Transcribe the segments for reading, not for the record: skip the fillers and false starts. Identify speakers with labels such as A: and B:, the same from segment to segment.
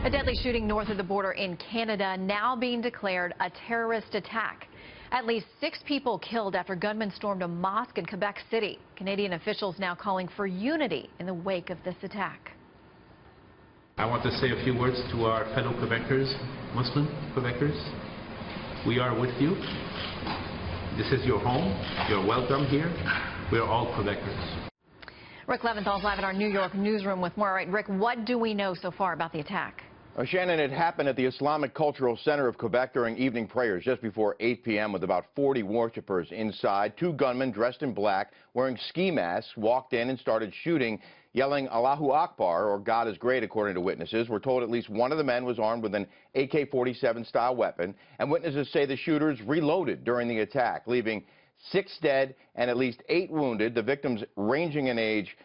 A: A deadly shooting north of the border in Canada now being declared a terrorist attack. At least 6 people killed after gunmen stormed a mosque in Quebec City. Canadian officials now calling for unity in the wake of this attack.
B: I want to say a few words to our fellow Quebecers, Muslim Quebecers. We are with you. This is your home. You're welcome here. We are all Quebecers.
A: Rick Leventhal is live in our New York newsroom with more. All right, Rick, what do we know so far about the attack?
C: Shannon, it happened at the Islamic Cultural Center of Quebec during evening prayers just before 8 p.m. with about 40 worshipers inside. 2 gunmen dressed in black, wearing ski masks, walked in and started shooting, yelling Allahu Akbar, or God is great, according to witnesses. We're told at least one of the men was armed with an AK-47 style weapon, and witnesses say the shooters reloaded during the attack, leaving 6 dead and at least 8 wounded, the victims ranging in age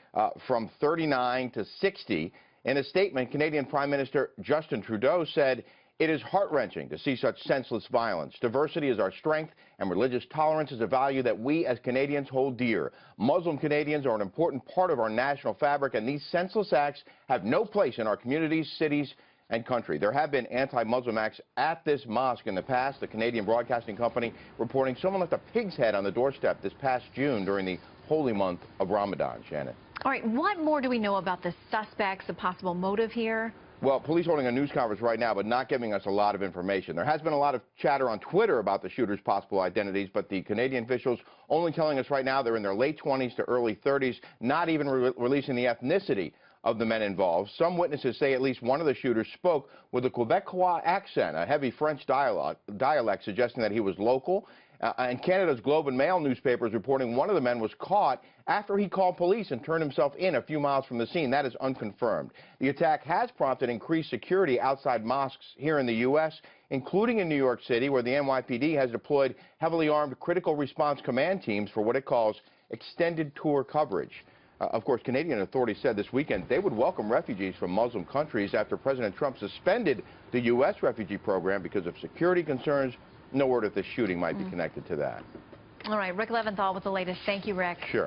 C: from 39 to 60. In a statement, Canadian Prime Minister Justin Trudeau said, "It is heart-wrenching to see such senseless violence. Diversity is our strength, and religious tolerance is a value that we as Canadians hold dear. Muslim Canadians are an important part of our national fabric, and these senseless acts have no place in our communities, cities, and country." There have been anti-Muslim acts at this mosque in the past. The Canadian Broadcasting Company reporting someone left a pig's head on the doorstep this past June during the holy month of Ramadan. Shannon.
A: All right, what more do we know about the suspects, the possible motive here?
C: Well, police holding a news conference right now, but not giving us a lot of information. There has been a lot of chatter on Twitter about the shooters' possible identities, but the Canadian officials only telling us right now they're in their late 20s to early 30s, not even releasing the ethnicity of the men involved. Some witnesses say at least one of the shooters spoke with a Quebecois accent, a heavy French dialect suggesting that he was local. And Canada's Globe and Mail newspapers reporting one of the men was caught after he called police and turned himself in a few miles from the scene. That is unconfirmed. The attack has prompted increased security outside mosques here in the U.S., including in New York City, where the NYPD has deployed heavily armed critical response command teams for what it calls extended tour coverage. Of course, Canadian authorities said this weekend they would welcome refugees from Muslim countries after President Trump suspended the U.S. refugee program because of security concerns. No word if this shooting might be connected to that.
A: All right, Rick Leventhal with the latest. Thank you, Rick.
C: Sure.